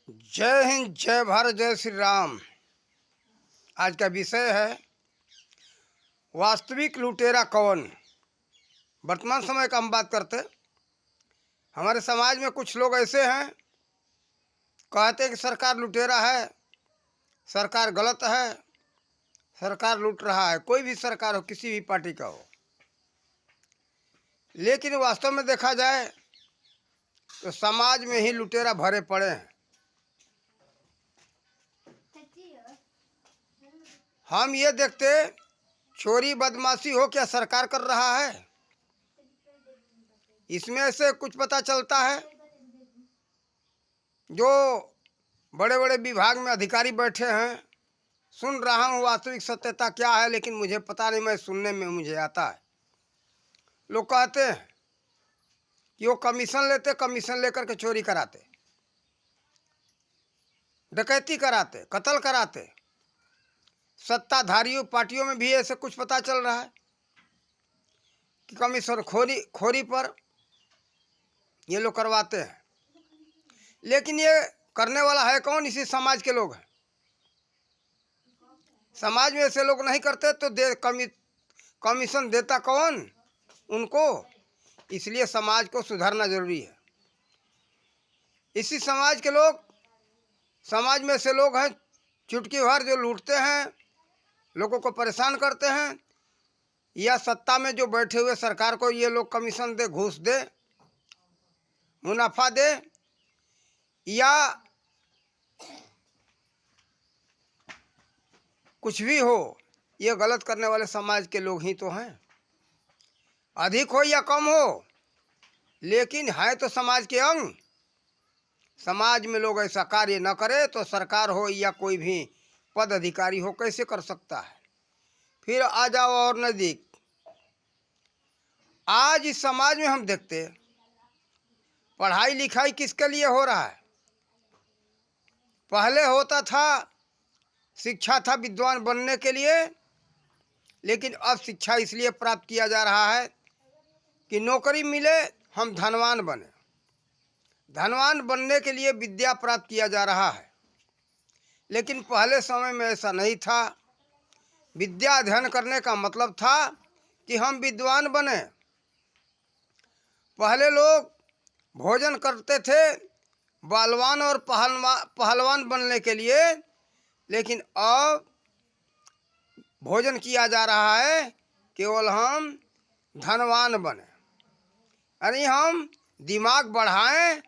जय हिंद, जय भारत, जय श्री राम। आज का विषय है वास्तविक लुटेरा कौन। वर्तमान समय का हम बात करते। हमारे समाज में कुछ लोग ऐसे हैं, कहते हैं कि सरकार लुटेरा है, सरकार गलत है, सरकार लूट रहा है। कोई भी सरकार हो, किसी भी पार्टी का हो, लेकिन वास्तव में देखा जाए तो समाज में ही लुटेरा भरे पड़े हैं। हम ये देखते, चोरी बदमाशी हो क्या सरकार कर रहा है, इसमें से कुछ पता चलता है। जो बड़े बड़े विभाग में अधिकारी बैठे हैं, सुन रहा हूँ वास्तविक सत्यता क्या है, लेकिन मुझे पता नहीं, मैं सुनने में मुझे आता है। लोग कहते हैं कि वो कमीशन लेते, कमीशन लेकर के चोरी कराते, डकैती कराते, कत्ल कराते। सत्ताधारियों पार्टियों में भी ऐसे कुछ पता चल रहा है कि कमीशन खोरी पर ये लोग करवाते हैं। लेकिन ये करने वाला है कौन? इसी समाज के लोग हैं। समाज में ऐसे लोग नहीं करते तो कमीशन देता कौन? उनको। इसलिए समाज को सुधारना जरूरी है। इसी समाज के लोग, समाज में ऐसे लोग हैं चुटकी भर जो लूटते हैं, लोगों को परेशान करते हैं, या सत्ता में जो बैठे हुए सरकार को ये लोग कमीशन दे, घूस दे, मुनाफा दे, या कुछ भी हो, ये गलत करने वाले समाज के लोग ही तो हैं। अधिक हो या कम हो, लेकिन है तो समाज के अंग। समाज में लोग ऐसा कार्य न करे तो सरकार हो या कोई भी पद अधिकारी हो कैसे कर सकता है। फिर आ जाओ और नज़दीक। आज इस समाज में हम देखते, पढ़ाई लिखाई किसके लिए हो रहा है? पहले होता था, शिक्षा था विद्वान बनने के लिए, लेकिन अब शिक्षा इसलिए प्राप्त किया जा रहा है कि नौकरी मिले, हम धनवान बने। धनवान बनने के लिए विद्या प्राप्त किया जा रहा है, लेकिन पहले समय में ऐसा नहीं था। विद्या अध्ययन करने का मतलब था कि हम विद्वान बने। पहले लोग भोजन करते थे बलवान और पहलवान बनने के लिए, लेकिन अब भोजन किया जा रहा है केवल हम धनवान बने। अरे हम दिमाग बढ़ाएं,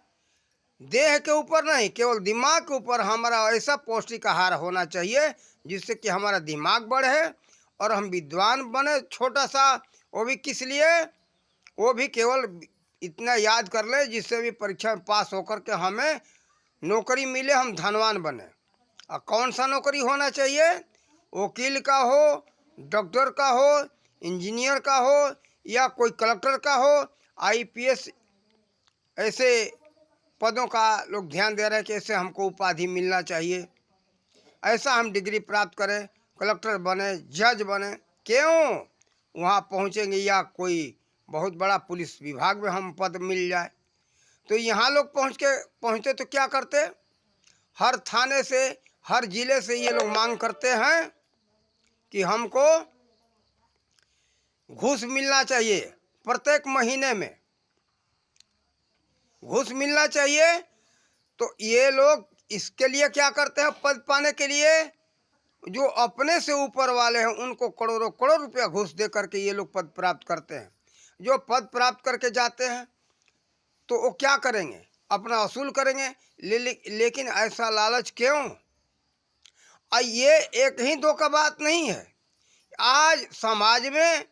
देह के ऊपर नहीं, केवल दिमाग के ऊपर हमारा ऐसा पौष्टिक आहार होना चाहिए जिससे कि हमारा दिमाग बढ़े और हम विद्वान बने। छोटा सा, वो भी किस लिए? वो भी केवल इतना याद कर ले जिससे भी परीक्षा में पास होकर के हमें नौकरी मिले, हम धनवान बने। और कौन सा नौकरी होना चाहिए? वकील का हो, डॉक्टर का हो, इंजीनियर का हो, या कोई कलेक्टर का हो, आईपीएस, ऐसे पदों का लोग ध्यान दे रहे हैं कि ऐसे हमको उपाधि मिलना चाहिए, ऐसा हम डिग्री प्राप्त करें, कलेक्टर बने, जज बने। क्यों? वहाँ पहुँचेंगे या कोई बहुत बड़ा पुलिस विभाग में हम पद मिल जाए। तो यहाँ लोग पहुँचते तो क्या करते? हर थाने से, हर जिले से ये लोग मांग करते हैं कि हमको घूस मिलना चाहिए, प्रत्येक महीने में घूस मिलना चाहिए। तो ये लोग इसके लिए क्या करते हैं? पद पाने के लिए जो अपने से ऊपर वाले हैं उनको करोड़ों करोड़ रुपया घूस दे करके ये लोग पद प्राप्त करते हैं। जो पद प्राप्त करके जाते हैं तो वो क्या करेंगे? अपना वसूल करेंगे। लेकिन ऐसा लालच क्यों? और ये एक ही दो का बात नहीं है। आज समाज में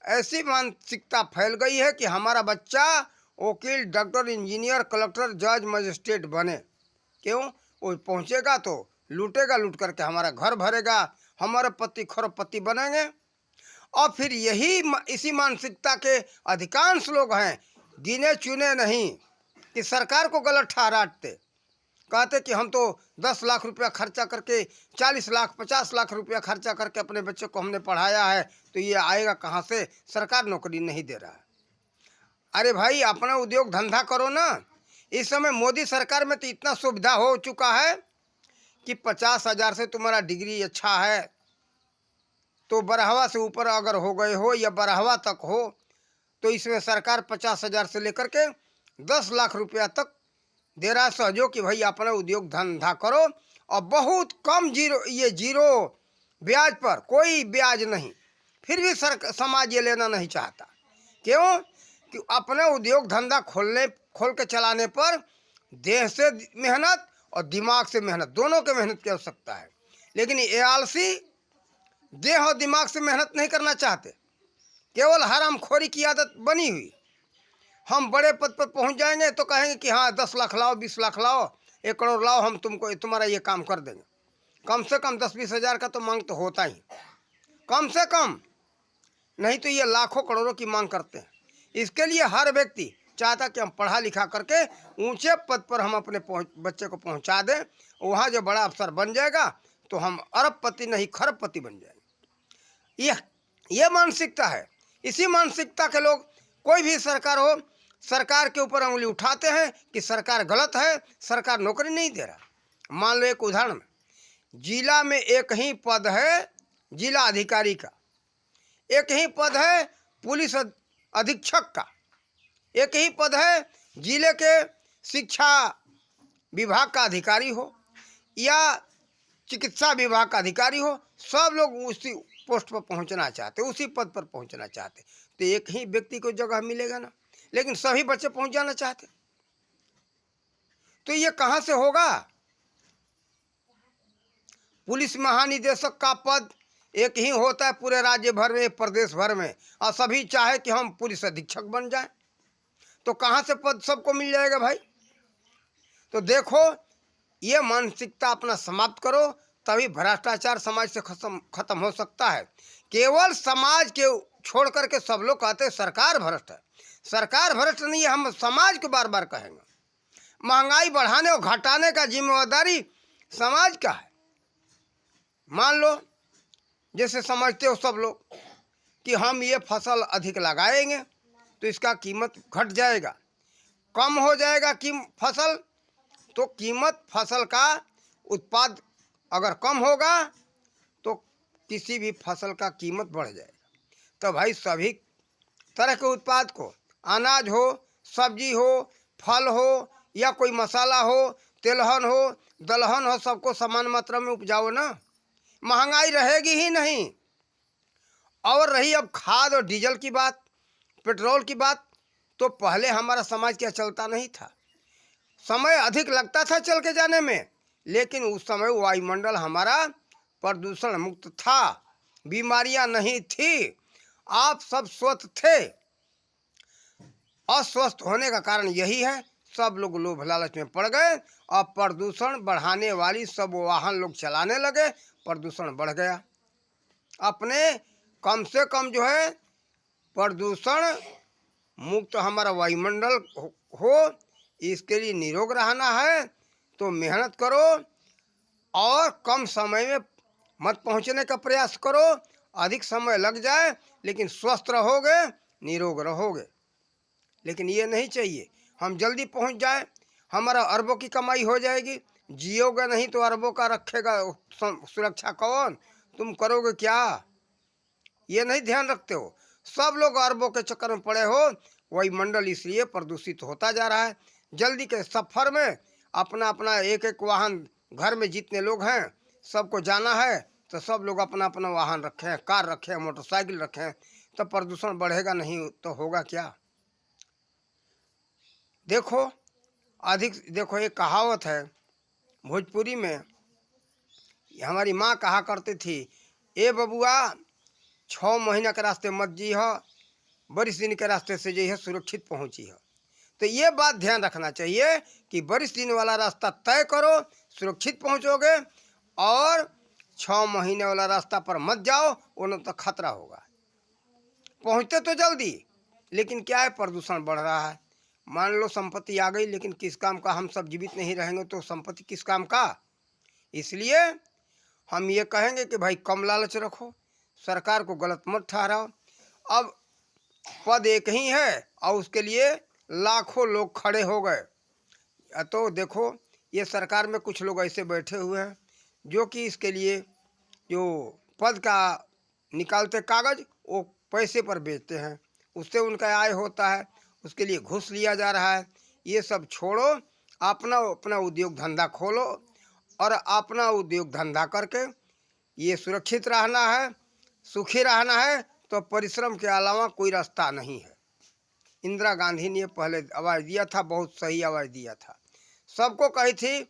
ऐसी मानसिकता फैल गई है कि हमारा बच्चा वकील, डॉक्टर, इंजीनियर, कलेक्टर, जज, मजिस्ट्रेट बने। क्यों? वो पहुंचेगा तो लूटेगा, लूट करके हमारा घर भरेगा, हमारे पति खरबपति बनेंगे। और फिर इसी मानसिकता के अधिकांश लोग हैं, गिने चुने नहीं, कि सरकार को गलत ठहराते, कहते कि हम तो 10 लाख रुपया खर्चा करके, 40 लाख 50 लाख रुपया खर्चा करके अपने बच्चे को हमने पढ़ाया है, तो ये आएगा कहाँ से? सरकार नौकरी नहीं दे रहा है। अरे भाई, अपना उद्योग धंधा करो ना। इस समय मोदी सरकार में तो इतना सुविधा हो चुका है कि 50,000 से तुम्हारा डिग्री अच्छा है तो बरहवा से ऊपर अगर हो गए हो या बरहवा तक हो तो इसमें सरकार 50,000 से लेकर के 10 लाख रुपया तक दे रहा है सहयोग कि भाई अपना उद्योग धंधा करो। और बहुत कम जीरो ब्याज पर, कोई ब्याज नहीं, फिर भी समाज ये लेना नहीं चाहता। क्यों? कि अपने उद्योग धंधा खोल के चलाने पर देह से मेहनत और दिमाग से मेहनत, दोनों के मेहनत की आवश्यकता है। लेकिन ये आलसी देह और दिमाग से मेहनत नहीं करना चाहते, केवल हरामखोरी की आदत बनी हुई। हम बड़े पद पर पहुंच जाएंगे तो कहेंगे कि हाँ 10 लाख लाओ, 20 लाख लाओ, 1 करोड़ लाओ, हम तुमको तुम्हारा ये काम कर देंगे। कम से कम 10-20 हज़ार का तो मांग तो होता ही, कम से कम, नहीं तो ये लाखों करोड़ों की मांग करते हैं। इसके लिए हर व्यक्ति चाहता कि हम पढ़ा लिखा करके ऊंचे पद पर हम अपने बच्चे को पहुंचा दें, वहाँ जो बड़ा अफसर बन जाएगा तो हम अरबपति नहीं खरबपति बन जाएंगे। ये मानसिकता है। इसी मानसिकता के लोग, कोई भी सरकार हो, सरकार के ऊपर उंगली उठाते हैं कि सरकार गलत है, सरकार नौकरी नहीं दे रहा। मान लो एक उदाहरण में, जिला में एक ही पद है जिला अधिकारी का, एक ही पद है पुलिस अधीक्षक का, एक ही पद है जिले के शिक्षा विभाग का अधिकारी हो या चिकित्सा विभाग का अधिकारी हो, सब लोग उसी पोस्ट पर पहुंचना चाहते, उसी पद पर पहुंचना चाहते। तो एक ही व्यक्ति को जगह मिलेगा ना, लेकिन सभी बच्चे पहुंच जाना चाहते, तो ये कहां से होगा? पुलिस महानिदेशक का पद एक ही होता है पूरे राज्य भर में, प्रदेश भर में, और सभी चाहे कि हम पुलिस अधीक्षक बन जाएं, तो कहां से पद सबको मिल जाएगा भाई? तो देखो, ये मानसिकता अपना समाप्त करो, तभी भ्रष्टाचार समाज से खत्म हो सकता है। केवल समाज के छोड़ करके सब लोग कहते हैं सरकार भ्रष्ट है। सरकार भ्रष्ट नहीं है, हम समाज को बार बार कहेंगे। महंगाई बढ़ाने और घटाने का जिम्मेदारी समाज का है। मान लो जैसे समझते हो सब लोग कि हम ये फसल अधिक लगाएंगे तो इसका कीमत घट जाएगा, कम हो जाएगा कि फसल, तो कीमत फसल का उत्पाद अगर कम होगा तो किसी भी फसल का कीमत बढ़ जाएगा। तो भाई सभी तरह के उत्पाद को, अनाज हो, सब्जी हो, फल हो या कोई मसाला हो, तेलहन हो, दलहन हो, सबको समान मात्रा में उपजाओ ना, महंगाई रहेगी ही नहीं। और रही अब खाद और डीजल की बात, पेट्रोल की बात, तो पहले हमारा समाज क्या चलता नहीं था, समय अधिक लगता था चल के जाने में, लेकिन उस समय वायुमंडल हमारा प्रदूषण मुक्त था, बीमारियां नहीं थी, आप सब स्वस्थ थे। अस्वस्थ होने का कारण यही है, सब लोग लोभ लालच में पड़ गए और प्रदूषण बढ़ाने वाली सब वाहन लोग चलाने लगे, प्रदूषण बढ़ गया। अपने कम से कम जो है प्रदूषण मुक्त हमारा वायुमंडल हो, इसके लिए निरोग रहना है तो मेहनत करो और कम समय में मत पहुंचने का प्रयास करो। अधिक समय लग जाए लेकिन स्वस्थ रहोगे, निरोग रहोगे। लेकिन ये नहीं चाहिए हम जल्दी पहुंच जाए, हमारा अरबों की कमाई हो जाएगी, जियोगे नहीं तो अरबों का रखेगा सुरक्षा कौन, तुम करोगे क्या? ये नहीं ध्यान रखते हो। सब लोग अरबों के चक्कर में पड़े हो, वही मंडल इसलिए प्रदूषित होता जा रहा है। जल्दी के सफ़र में अपना अपना एक एक वाहन, घर में जितने लोग हैं सबको जाना है तो सब लोग अपना अपना वाहन रखें, कार रखें, मोटरसाइकिल रखें, तो प्रदूषण बढ़ेगा नहीं तो होगा क्या? देखो एक कहावत है भोजपुरी में, हमारी माँ कहा करती थी, ए बबुआ 6 महीना के रास्ते मत जी हो, 22 दिन के रास्ते से जो है सुरक्षित पहुँची हो। तो ये बात ध्यान रखना चाहिए कि 22 दिन वाला रास्ता तय करो, सुरक्षित पहुँचोगे, और 6 महीने वाला रास्ता पर मत जाओ, उन्हें तो खतरा होगा। पहुँचते तो जल्दी, लेकिन क्या है, प्रदूषण बढ़ रहा है। मान लो संपत्ति आ गई, लेकिन किस काम का, हम सब जीवित नहीं रहेंगे तो संपत्ति किस काम का? इसलिए हम ये कहेंगे कि भाई कम लालच रखो, सरकार को गलत मत ठहराओ। अब पद एक ही है और उसके लिए लाखों लोग खड़े हो गए, तो देखो ये सरकार में कुछ लोग ऐसे बैठे हुए हैं जो कि इसके लिए जो पद का निकालते कागज वो पैसे पर बेचते हैं, उससे उनका आय होता है, उसके लिए घूस लिया जा रहा है। ये सब छोड़ो, अपना अपना उद्योग धंधा खोलो और अपना उद्योग धंधा करके ये सुरक्षित रहना है, सुखी रहना है। तो परिश्रम के अलावा कोई रास्ता नहीं है। इंदिरा गांधी ने पहले आवाज़ दिया था, बहुत सही आवाज़ दिया था, सबको कही थी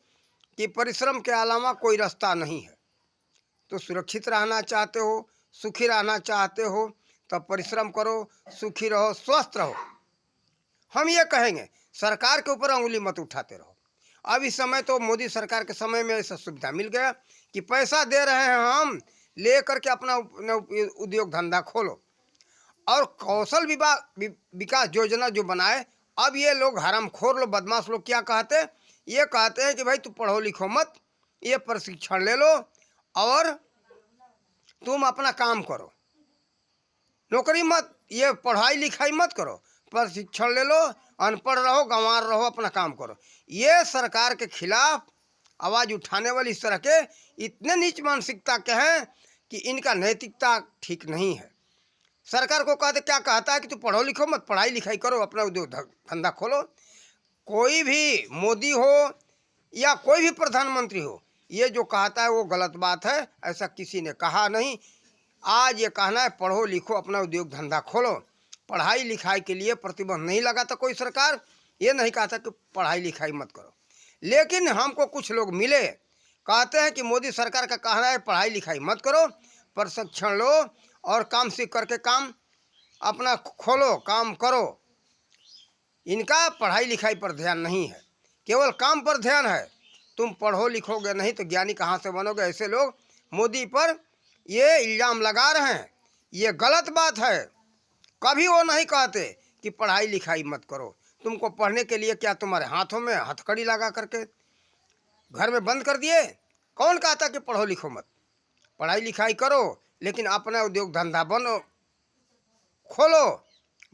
कि परिश्रम के अलावा कोई रास्ता नहीं है। तो सुरक्षित रहना चाहते हो, सुखी रहना चाहते हो, तब परिश्रम करो, सुखी रहो, स्वस्थ रहो। हम ये कहेंगे सरकार के ऊपर उंगली मत उठाते रहो। अब इस समय तो मोदी सरकार के समय में ऐसा सुविधा मिल गया कि पैसा दे रहे हैं, हम ले करके अपना उद्योग धंधा खोलो। और कौशल विकास योजना जो बनाए, अब ये लोग हरामखोर लोग, बदमाश लोग क्या कहते हैं, ये कहते हैं कि भाई तू पढ़ो लिखो मत, ये प्रशिक्षण ले लो और तुम अपना काम करो, नौकरी मत, ये पढ़ाई लिखाई मत करो, प्रशिक्षण ले लो, अनपढ़ रहो, गंवार रहो, अपना काम करो। ये सरकार के खिलाफ आवाज़ उठाने वाले इस तरह के इतने नीच मानसिकता के हैं कि इनका नैतिकता ठीक नहीं है। सरकार को कहते क्या कहता है कि तू पढ़ो लिखो मत, पढ़ाई लिखाई करो, अपना उद्योग धंधा खोलो। कोई भी मोदी हो या कोई भी प्रधानमंत्री हो, ये जो कहता है वो गलत बात है, ऐसा किसी ने कहा नहीं। आज ये कहना है पढ़ो लिखो, अपना उद्योग धंधा खोलो। पढ़ाई लिखाई के लिए प्रतिबंध नहीं लगाता कोई सरकार, ये नहीं कहता कि पढ़ाई लिखाई मत करो। लेकिन हमको कुछ लोग मिले कहते हैं कि मोदी सरकार का कहना है पढ़ाई लिखाई मत करो, प्रशिक्षण लो और काम सीख करके काम अपना खोलो, काम करो। इनका पढ़ाई लिखाई पर ध्यान नहीं है, केवल काम पर ध्यान है। तुम पढ़ो लिखोगे नहीं तो ज्ञानी कहाँ से बनोगे। ऐसे लोग मोदी पर ये इल्ज़ाम लगा रहे हैं, ये गलत बात है। कभी वो नहीं कहते कि पढ़ाई लिखाई मत करो। तुमको पढ़ने के लिए क्या तुम्हारे हाथों में हथकड़ी लगा करके घर में बंद कर दिए? कौन कहता कि पढ़ो लिखो मत? पढ़ाई लिखाई करो, लेकिन अपना उद्योग धंधा बनो, खोलो,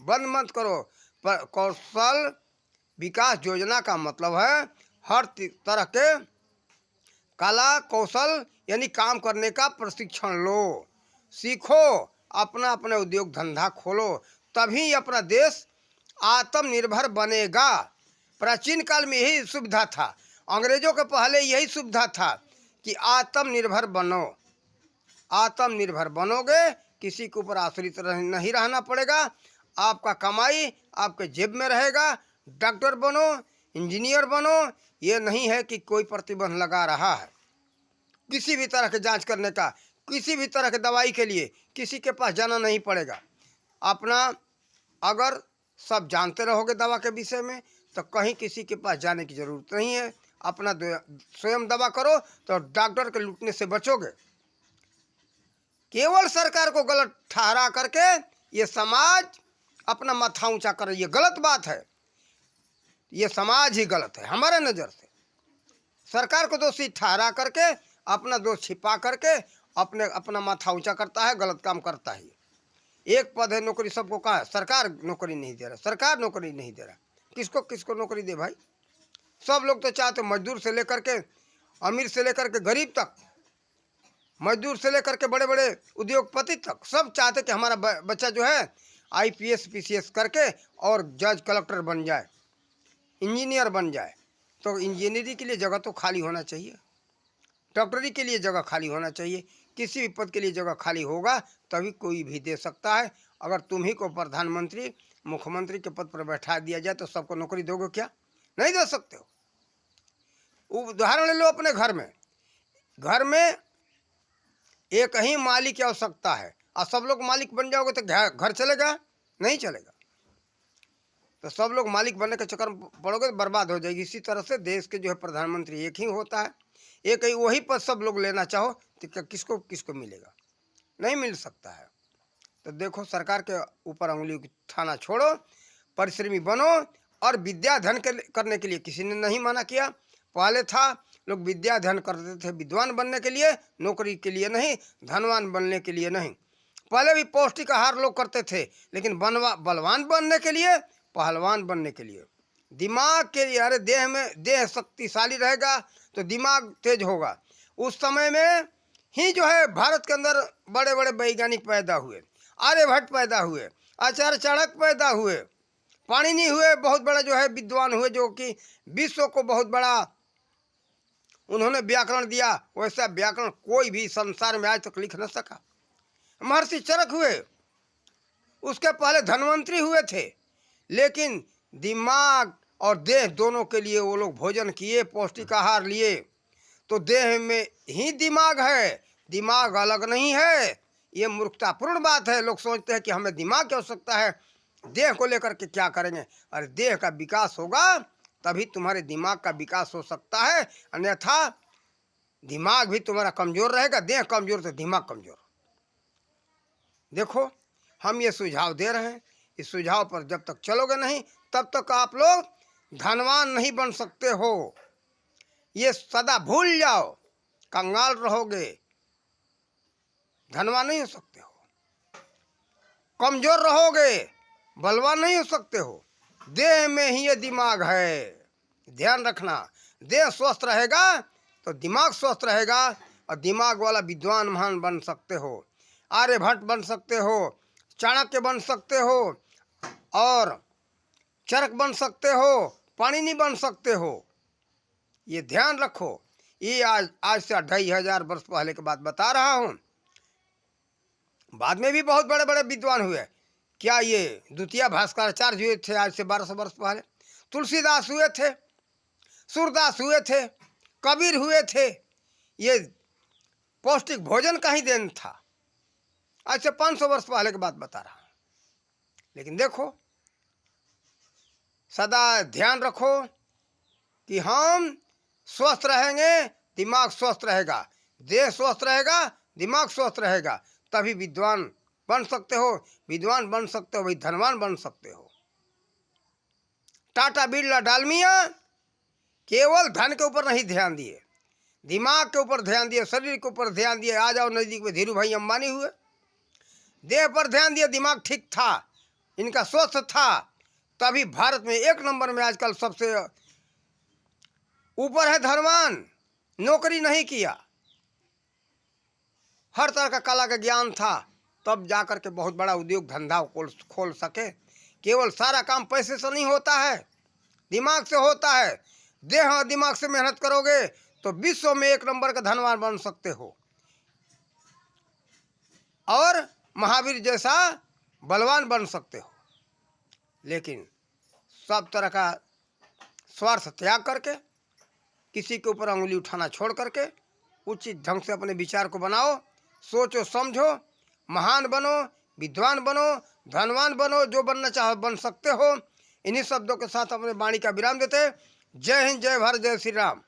बंद मत करो। पर कौशल विकास योजना का मतलब है हर तरह के कला कौशल यानी काम करने का प्रशिक्षण लो, सीखो, अपना अपना उद्योग धंधा खोलो, तभी अपना देश आत्मनिर्भर बनेगा। प्राचीन काल में यही सुविधा था, अंग्रेजों के पहले यही सुविधा था कि आत्मनिर्भर बनो। आत्मनिर्भर बनोगे, किसी के ऊपर आश्रित नहीं रहना पड़ेगा, आपका कमाई आपके जेब में रहेगा। डॉक्टर बनो, इंजीनियर बनो, ये नहीं है कि कोई प्रतिबंध लगा रहा है। किसी भी तरह के जांच करने का, किसी भी तरह के दवाई के लिए किसी के पास जाना नहीं पड़ेगा। अपना अगर सब जानते रहोगे दवा के विषय में तो कहीं किसी के पास जाने की ज़रूरत नहीं है। अपना स्वयं दवा करो तो डॉक्टर के लूटने से बचोगे। केवल सरकार को गलत ठहरा करके ये समाज अपना माथा ऊंचा कर, ये गलत बात है। ये समाज ही गलत है हमारे नज़र से। सरकार को दोषी ठहरा करके अपना दोष छिपा करके अपना माथा ऊंचा करता है, गलत काम करता है। एक पद है, नौकरी सबको कहा है, सरकार नौकरी नहीं दे रहा, सरकार नौकरी नहीं दे रहा। किसको किसको नौकरी दे भाई? सब लोग तो चाहते, मजदूर से लेकर के अमीर से लेकर के गरीब तक, मजदूर से लेकर के बड़े बड़े उद्योगपति तक, सब चाहते कि हमारा बच्चा जो है IPS PCS करके और जज कलेक्टर बन जाए, इंजीनियर बन जाए। तो इंजीनियरिंग के लिए जगह तो खाली होना चाहिए, डॉक्टरी के लिए जगह खाली होना चाहिए। किसी भी पद के लिए जगह खाली होगा तभी कोई भी दे सकता है। अगर तुम्ही को प्रधानमंत्री मुख्यमंत्री के पद पर बैठा दिया जाए तो सबको नौकरी दोगे क्या? नहीं दे सकते हो। उदाहरण ले लो अपने घर में, घर में एक ही मालिक की आवश्यकता है और सब लोग मालिक बन जाओगे तो घर चलेगा? नहीं चलेगा। तो सब लोग मालिक बनने के चक्कर में पड़ोगे तो बर्बाद हो जाएगी। इसी तरह से देश के जो है प्रधानमंत्री एक ही होता है, एक ही वही पद सब लोग लेना चाहो तो किसको किसको मिलेगा? नहीं मिल सकता है। तो देखो, सरकार के ऊपर उंगली उठाना छोड़ो, परिश्रमी बनो। और विद्या अध्ययन करने के लिए किसी ने नहीं मना किया। पहले था लोग विद्या अध्ययन करते थे विद्वान बनने के लिए, नौकरी के लिए नहीं, धनवान बनने के लिए नहीं। पहले भी पौष्टिक आहार लोग करते थे, लेकिन बलवान बनने के लिए, पहलवान बनने के लिए। दिमाग के लिए, अरे देह में, देह शक्तिशाली रहेगा तो दिमाग तेज होगा। उस समय में ही जो है भारत के अंदर बड़े बड़े वैज्ञानिक पैदा हुए, आर्यभट्ट पैदा हुए, आचार्य चाणक्य पैदा हुए, पाणिनि हुए, बहुत बड़े जो है विद्वान हुए, जो कि विश्व को बहुत बड़ा उन्होंने व्याकरण दिया। वैसा व्याकरण कोई भी संसार में आज तक लिख न सका। महर्षि चरक हुए, उसके पहले धन्वंतरी हुए थे, लेकिन दिमाग और देह दोनों के लिए वो लोग भोजन किए, पौष्टिक आहार लिए, तो देह में ही दिमाग है, दिमाग अलग नहीं है। ये मूर्खतापूर्ण बात है। लोग सोचते हैं कि हमें दिमाग की आवश्यकता है, देह को लेकर के क्या करेंगे। अरे देह का विकास होगा तभी तुम्हारे दिमाग का विकास हो सकता है, अन्यथा दिमाग भी तुम्हारा कमजोर रहेगा, देह कमजोर तो दिमाग कमजोर। देखो हम ये सुझाव दे रहे हैं, इस सुझाव पर जब तक चलोगे नहीं तब तक आप लोग धनवान नहीं बन सकते हो। ये सदा भूल जाओ, कंगाल रहोगे, धनवान नहीं हो सकते हो। कमजोर रहोगे, बलवान नहीं हो सकते हो। देह में ही ये दिमाग है, ध्यान रखना। देह स्वस्थ रहेगा तो दिमाग स्वस्थ रहेगा, और दिमाग वाला विद्वान महान बन सकते हो। आर्यभट्ट बन सकते हो, चाणक्य बन सकते हो, और चरक बन सकते हो, पाणिनि बन सकते हो। ये ध्यान रखो। ये आज से 2500 वर्ष पहले की बात बता रहा हूँ। बाद में भी बहुत बड़े बड़े विद्वान हुए। क्या ये द्वितीय भास्कराचार्य हुए थे आज से 1200 वर्ष पहले, तुलसीदास हुए थे, सूरदास हुए थे, कबीर हुए थे। ये पौष्टिक भोजन का ही देन था। आज से 500 वर्ष पहले की बात बता रहा हूँ। लेकिन देखो, सदा ध्यान रखो कि हम स्वस्थ रहेंगे, दिमाग स्वस्थ रहेगा, देह स्वस्थ रहेगा, दिमाग स्वस्थ रहेगा, तभी विद्वान बन सकते हो। विद्वान बन सकते हो, भाई धनवान बन सकते हो। टाटा, बिरला, डालमिया केवल धन के ऊपर नहीं ध्यान दिए, दिमाग के ऊपर ध्यान दिए, शरीर के ऊपर ध्यान दिए। आ जाओ नजदीक में, धीरू भाई अंबानी हुए, देह पर ध्यान दिया, दिमाग ठीक था, इनका स्वस्थ था, तभी भारत में 1 नंबर में आजकल सबसे ऊपर है धनवान। नौकरी नहीं किया, हर तरह का कला का ज्ञान था, तब जाकर के बहुत बड़ा उद्योग धंधा खोल सके। केवल सारा काम पैसे से नहीं होता है, दिमाग से होता है। देह और दिमाग से मेहनत करोगे तो विश्व में 1 नंबर का धनवान बन सकते हो, और महावीर जैसा बलवान बन सकते हो। लेकिन सब तरह का स्वार्थ त्याग करके, किसी के ऊपर अंगुली उठाना छोड़ करके, उचित ढंग से अपने विचार को बनाओ, सोचो समझो, महान बनो, विद्वान बनो, धनवान बनो, जो बनना चाहो बन सकते हो। इन्हीं शब्दों के साथ अपने वाणी का विराम देते। जय हिंद, जय भारत, जय श्री राम।